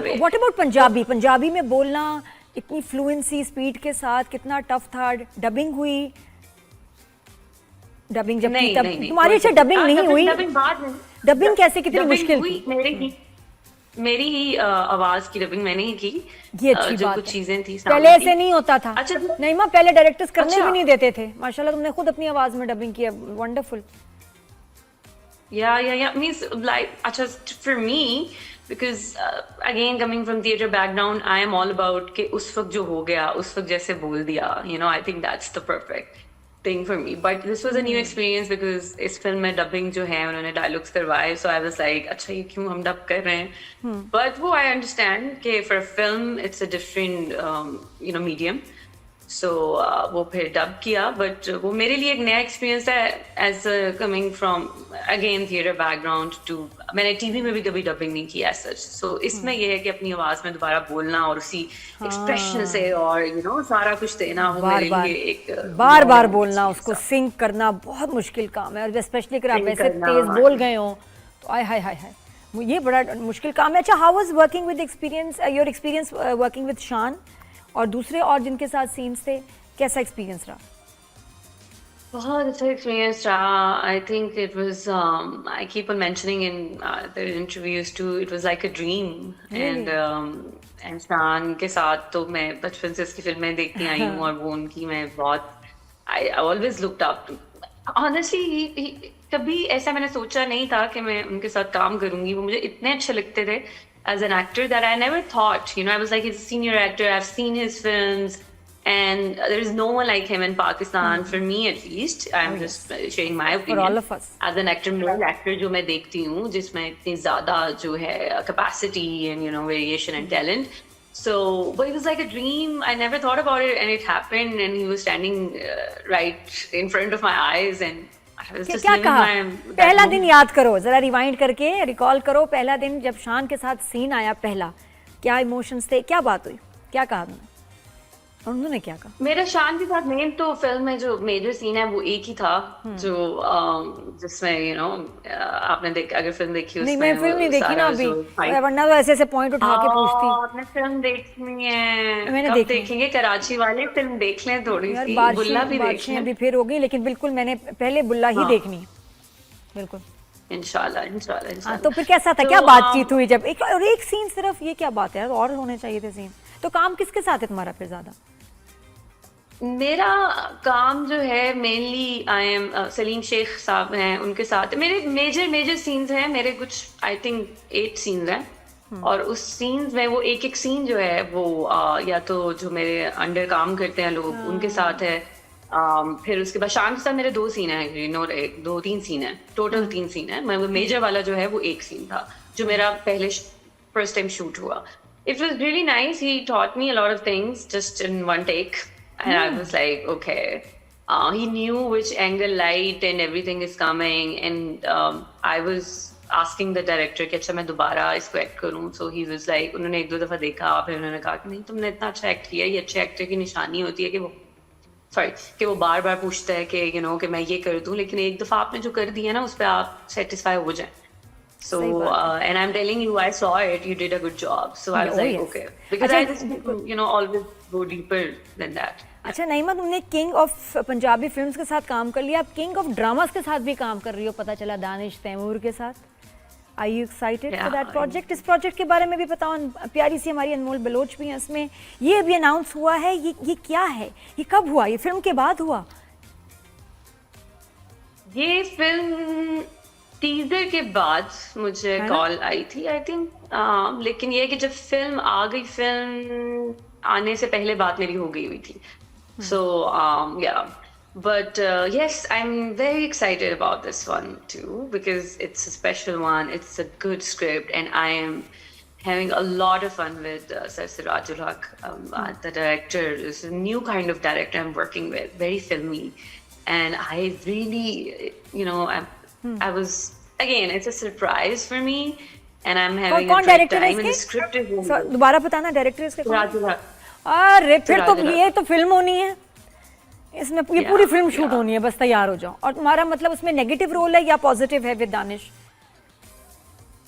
Way. What about Punjabi? Punjabi में बोलना इतनी फ्लुएंसी स्पीड के साथ कितना टफ था? डबिंग हुई? डबिंग जब की तब तुम्हारी अच्छा डबिंग नहीं हुई? डबिंग बाद में। डबिंग कैसे, कितनी मुश्किल थी? मेरी ही आवाज की डबिंग मैंने ही की। ये अच्छी जो बात कुछ है। चीजें थी पहले ऐसे नहीं होता था। अच्छा नहीं माँ, पहले डायरेक्टर्स करने अच्छा, भी नहीं देते थे। माशाल्लाह तुमने खुद अपनी आवाज में डबिंग किया, वंडरफुल। yeah means like अच्छा for me because again coming from theater background I am all about कि उस वक्त जो हो गया उस वक्त जैसे बोल दिया, you know, I think that's the perfect thing for me, but this was a new experience because इस फिल्म में डबिंग जो है उन्होंने डायलॉग्स करवाए, so I was like अच्छा ये क्यों हम डब कर रहे हैं, but वो I understand कि for a film it's a different you know medium, so वो फिर डब किया, बट वो मेरे लिए एक नया एक्सपीरियंस है as coming from again theatre background too, मैंने टीवी में भी कभी डबिंग नहीं की एज सच, सो इसमें ये है कि अपनी आवाज में दोबारा बोलना और उसी एक्सप्रेशन से और यू नो सारा कुछ देना, वो मेरे लिए एक बार बार बोलना, उसको सिंक करना बहुत मुश्किल काम है, और स्पेशली अगर आप ऐसे तेज बोल गए हो तो आय हाय हाय हाय, ये बड़ा मुश्किल काम है। अच्छा, how was working with experience, your experience working with शान और दूसरे और जिनके साथ सीन्स थे, कैसा एक्सपीरियंस रहा? बहुत अच्छा एक्सपीरियंस रहा। I think it was I keep on mentioning in the interviews too, it was like a dream, and Shaan के साथ तो मैं बचपन से उसकी फिल्में देखती आई हूँ और वो उनकी मैं बहुत I always looked up to, honestly कभी ऐसा मैंने सोचा नहीं था कि मैं उनके साथ काम करूंगी, वो मुझे इतने अच्छे लगते थे as an actor that I never thought, you know, I was like, he's a senior actor, I've seen his films, and there is no one like him in Pakistan, for me at least. I'm just sharing my opinion. For all of us. As an actor, male actor जो मैं देखती हूँ, जिसमें इतनी ज़्यादा जो है capacity and you know variation and talent. So, but it was like a dream. I never thought about it, and it happened, and he was standing right in front of my eyes, and क्या कहा? पहला दिन याद करो, जरा rewind करके recall करो, पहला दिन जब शान के साथ सीन आया पहला, क्या इमोशंस थे, क्या बात हुई, क्या कहा तुमने और उन्होंने क्या कहा? मेरा शान के साथ मेन तो फिल्म में जो मेजर सीन है वो एक ही था, जो जिसमें यू नो आपने अगर फिल्म देखी, नहीं मैं फिल्म नहीं देखी ना अभी, वरना तो ऐसे ऐसे पॉइंट उठा के पूछती। आपने फिल्म देखनी है? मैंने कब देखेंगे? कराची वाले फिल्म देख लें थोड़ी सी, बुल्ला भी देख लें। अभी फिर हो गई, लेकिन बिल्कुल मैंने पहले बुल्ला ही देखनी, बिल्कुल इंशाल्लाह इंशाल्लाह इंशाल्लाह। तो फिर कैसा था, क्या बातचीत हुई जब एक सीन सिर्फ, ये क्या बात है, और होने चाहिए थे सीन? तो काम किसके साथ है तुम्हारा फिर ज्यादा? मेरा काम जो है mainly I am Salim Sheikh साहब हैं, उनके साथ मेरे मेजर सीन्स हैं, मेरे कुछ आई थिंक 8 सीन्स हैं, और उस सीन्स में वो एक सीन जो है वो या तो जो मेरे अंडर काम करते हैं लोग उनके साथ है, फिर उसके बाद शाम के साथ मेरे 2 सीन है, यू नो 2-3 सीन है, टोटल 3 सीन है। मेजर वाला जो है वो 1 सीन था जो मेरा पहले फर्स्ट टाइम शूट हुआ। It was really nice, he taught me a lot of things just in one take, and I was like, okay. He knew which angle light and everything is coming, and I was asking the director कि अच्छा मैं दोबारा इसको act करूँ, so he was like, उन्होंने 1-2 दफा देखा, फिर उन्होंने कहा कि नहीं तुमने इतना अच्छा एक्ट किया, ये अच्छे एक्टर की निशानी होती है कि वो बार बार पूछता है कि you know कि मैं ये कर दूँ, लेकिन एक दफा आपने जो कर दिया ना उस पर आप सेटिस्फाई हो जाए। So and I'm telling you, I saw it. You did a good job. So I was like, okay, because I just you know always go deeper than that. अच्छा नईमा, तुमने किंग ऑफ पंजाबी फिल्म्स के साथ काम कर लिया, अब king of dramas के साथ भी काम कर रही हो, पता चला दानिश तैमूर के साथ। Are you excited for that project? इस प्रोजेक्ट के बारे में भी बताओ, प्यारी सी हमारी अनमोल बलोच भी हैं इसमें, ये अभी अनाउंस हुआ है, ये क्या है, ये कब हुआ, ये फिल्म के बाद हुआ? ये फिल्म टीजर के बाद मुझे कॉल आई थी आई थिंक, लेकिन ये कि जब फिल्म आ गई, फिल्म आने से पहले बात मेरी हो गई हुई थी, so yeah, but yes, I'm very excited about this one too because it's a special one, it's a good script, and I am having a lot of fun with Sir Sirajul Haq, the director. Is a new kind of director I'm working with, very filmy, and I really, you know, I was, again, it's a surprise for me, and I'm having a great time, and the script is really good. दोबारा बताना director इसके कौन? Sirajul Haq. अरे फिर तो ये तो film होनी है, इसमें ये पूरी फिल्म शूट होनी है, बस तैयार हो जाओ। और तुम्हारा मतलब उसमें नेगेटिव रोल है या पॉजिटिव है विद दानिश?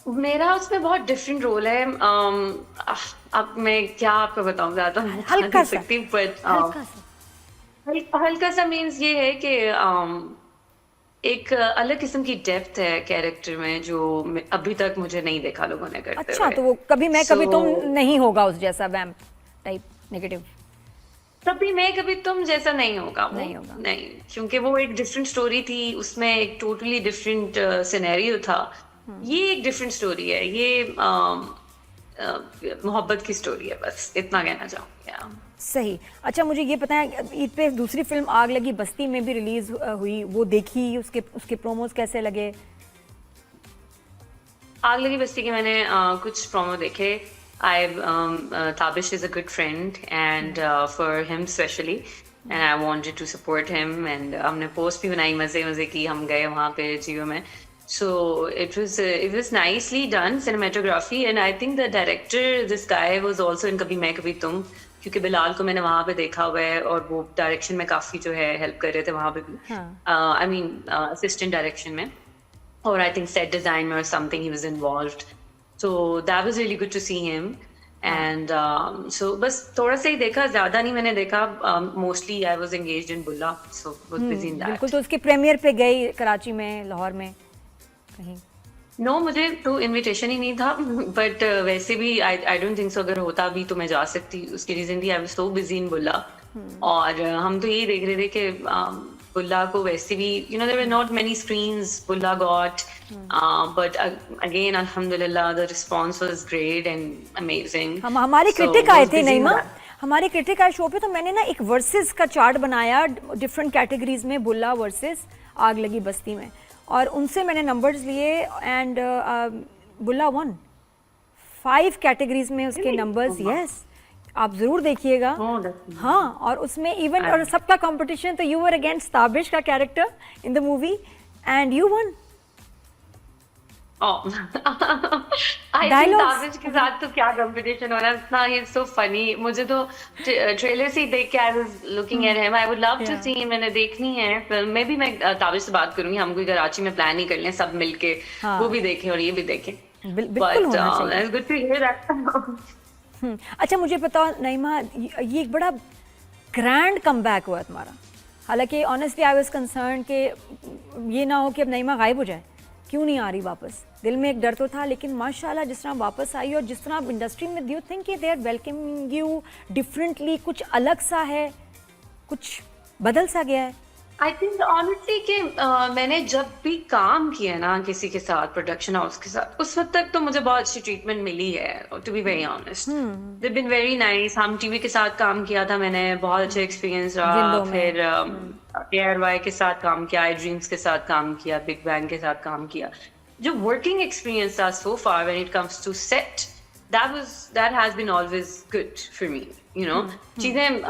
मेरा उसमें बहुत डिफरेंट रोल है। अब मैं क्या आपको बताऊं, ज्यादा बता हल्का नहीं सा, सकती, बट हल्का सा। हल्का सा मीन्स ये है कि एक अलग किस्म की डेप्थ है कैरेक्टर में जो अभी तक मुझे नहीं देखा लोगों ने करते अच्छा, हुए। तो वो कभी मैं सो कभी तुम नहीं होगा उस जैसा वैम्प टाइप नेगेटिव। कभी मैं कभी तुम जैसा नहीं होगा वो। नहीं होगा। नहीं, क्योंकि वो एक डिफरेंट स्टोरी थी, उसमें एक टोटली डिफरेंट सिनेरियो था। ये एक डिफरेंट स्टोरी है, ये मोहब्बत की स्टोरी है, बस इतना कहना चाहूंगी। सही। अच्छा, मुझे ये पता है ईद पे दूसरी फिल्म आग लगी बस्ती में भी रिलीज हुई, वो देखी, उसके उसके प्रोमोज कैसे लगे? आग लगी बस्ती के मैंने कुछ प्रोमो देखे। I Tabish is a good friend and for him especially, and I wanted to support him, and हमने पोस्ट भी बनाई मजे मजे की, हम गए वहाँ पे जियो में। सो it was nicely done cinematography, and I think the director, this guy was also in कभी मैं कभी तुम, क्योंकि बिलाल को मैंने वहाँ पे देखा हुआ है और वो डायरेक्शन में काफी जो है हेल्प कर रहे थे वहाँ पे भी, आई मीन असिस्टेंट डायरेक्शन में, or I think set design or something, he was involved. So that was really good to see him. And so बस थोड़ा सा ही देखा, ज्यादा नहीं मैंने देखा। Mostly I was engaged in Bulla, so was busy in बिल्कुल। that. तो उसके प्रीमियर पे गई कराची में, लाहौर में कहीं? No, मुझे तो इनविटेशन ही नहीं था, बट वैसे भी आई डोंट थिंक सो, अगर होता भी तो मैं जा सकती। उसकी रीजन थी आई वाज सो बिजी इन बुल्ला, और हम तो यही देख रहे थे कि बुल्ला को वैसे भी there were not many screens Bulla got, but again अल्हम्दुलिल्लाह the response was great and amazing. हम हमारे So, क्रिटिक आए was थे busy in नईमा, that. हमारे क्रिटिक आए शो पे, तो मैंने ना एक वर्सेस का चार्ट बनाया डिफरेंट कैटेगरीज में, बुल्ला वर्सेस आग लगी बस्ती में, और उनसे मैंने नंबर्स लिए, एंड बुल्ला वन 5 कैटेगरीज में उसके Really? Numbers. Oh, wow. Yes, आप जरूर देखिएगा। Oh, that's हाँ, और उसमें इवन और सबका कंपटीशन, तो यू वर अगेंस्ट ताबिश का character in the movie and you one. Oh, I think Dialogues. Tabish के साथ तो क्या कंपटीशन हो रहा है इतना, ये सो फनी। मुझे तो ट्रेलर से ही देख के I was looking at him, I would love to Yeah. See, मैंने देखनी है फिल्म में भी। मैं ताबिश से बात करूंगी, हम कोई कराची में प्लान ही कर लें सब मिलके, हाँ। वो भी देखें और ये भी देखें। बिल्कुल होना चाहिए। It's good to hear that. अच्छा, मुझे बताओ नईमा, ये एक बड़ा ग्रैंड कमबैक हुआ तुम्हारा। हालांकि ऑनेस्टली आई वाज कंसर्न कि ये ना हो कि अब नईमा गायब हो जाए, क्यों नहीं आ रही वापस, दिल में एक डर तो था। लेकिन माशाल्लाह जिस तरह वापस आई और जिस तरह आप इंडस्ट्री में, do you think they are welcoming you differently? कुछ अलग सा है, कुछ बदल सा गया है? आई थिंक ऑनेस्टली कि मैंने जब भी काम किया ना किसी के साथ, प्रोडक्शन हाउस के साथ, उस वक्त तक तो मुझे बहुत अच्छी ट्रीटमेंट मिली है, to be very honest. They been very nice. हम टीवी के साथ काम किया था मैंने, बहुत अच्छा एक्सपीरियंस रहा। जिंदों में। फिर ARY के साथ काम किया, आई ड्रीम्स के साथ काम किया, बिग बैंग के साथ काम किया। जो वर्किंग एक्सपीरियंस था so far when it comes to set, that has been always good for me, चीजें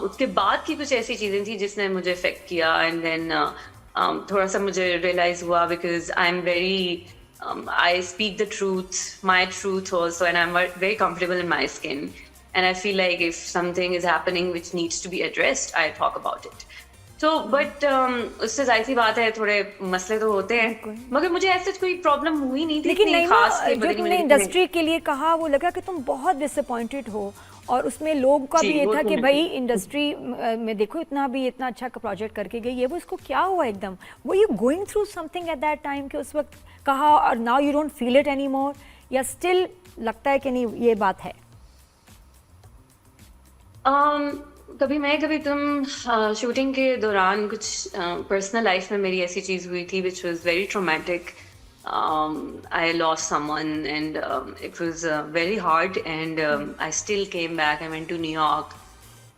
उसके बाद की कुछ ऐसी चीजें थी जिसने मुझे इफेक्ट किया, एंड देन थोड़ा सा मुझे रियलाइज हुआ, because I am very I speak the truth, my truth also, and I'm very comfortable in my skin, and I feel like if something is happening which needs to be addressed, I talk about it. तो but उससे जाहिर सी बात है, थोड़े मसले तो होते हैं, मगर मुझे ऐसे कोई प्रॉब्लम हुई नहीं थी लेकिन इतनी नहीं, खास कि जो पता नहीं तुमने मुझे इंडस्ट्री के लिए कहा, वो लगा कि तुम बहुत डिसअपॉइंटेड हो, और उसमें लोगों का जी, भी ये वो था तो कि है। भाई इंडस्ट्री में देखो इतना अच्छा प्रोजेक्ट करके गई है, वो इसको क्या हुआ एकदम? वो you going through something at that time कि उस वक्त कहा और now you don't feel it any more, या स्टिल लगता है कि नहीं ये बात है? कभी मैं कभी तुम शूटिंग के दौरान कुछ पर्सनल लाइफ में मेरी ऐसी चीज हुई थी which was very traumatic. I lost someone and it was very hard, and I still came back. I went to न्यूयॉर्क,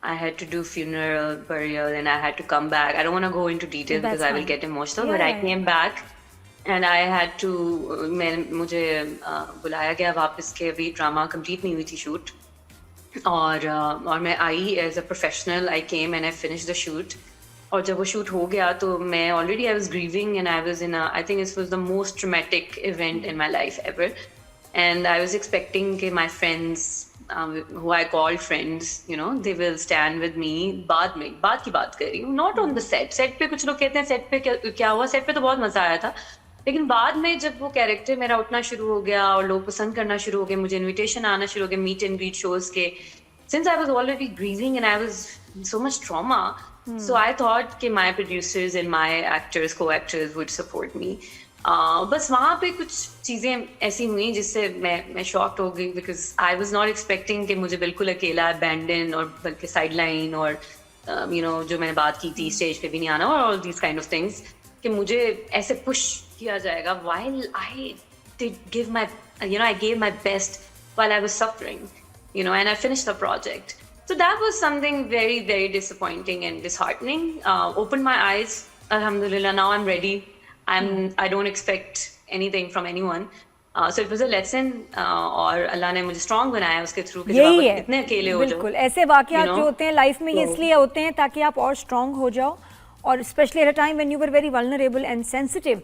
I had to do funeral, burial, and I had to come back. I don't want to go into details That's because I will fine. get emotional, Yeah, but I yeah, came back and I had to, मुझे बुलाया गया वापस के, अभी drama complete नहीं हुई थी shoot, और मैं I as a professional, I came and I finish the shoot. और जब वो शूट हो गया तो मैं already I was grieving, and I was in I think this was the most traumatic event in my life ever, and I was expecting कि my friends who I call friends, they will stand with me। बाद की बात कर रही हूँ, not on the set पे कुछ लोग कहते हैं सेट पे क्या हुआ, सेट पे तो बहुत मजा आया था, लेकिन बाद में जब वो कैरेक्टर मेरा उठना शुरू हो गया और लोग पसंद करना शुरू हो गए, मुझे इनविटेशन आना शुरू हो गए मीट एंड ग्रीट शोज के, since I was already grieving and I was so much trauma, so I thought कि my producers and my actors को एक्टर्स वुड सपोर्ट मी. बस वहाँ पे कुछ चीज़ें ऐसी हुई जिससे मैं शॉक्ड हो गई, because I was not expecting कि मुझे बिल्कुल अकेला अबैंडन और बल्कि साइड लाइन और जो मैंने बात की थी स्टेज पे भी नहीं आना और all these kind of things, कि मुझे ऐसे पुश किया जाएगा while I did give my, I gave my best while I was suffering, and I finished the project. So that was something very, very disappointing and disheartening. Opened my eyes, alhamdulillah, now I'm ready. I don't expect anything from anyone. So it was a lesson, और अल्लाह ने मुझे strong बनाया उसके through कि जब यही आप है, इतने अकेले हो जाओ, बिल्कुल ऐसे वाकयात जो होते हैं लाइफ में ये इसलिए होते हैं ताकि आप और स्ट्रांग हो जाओ, और specially at a time when you were very vulnerable and sensitive.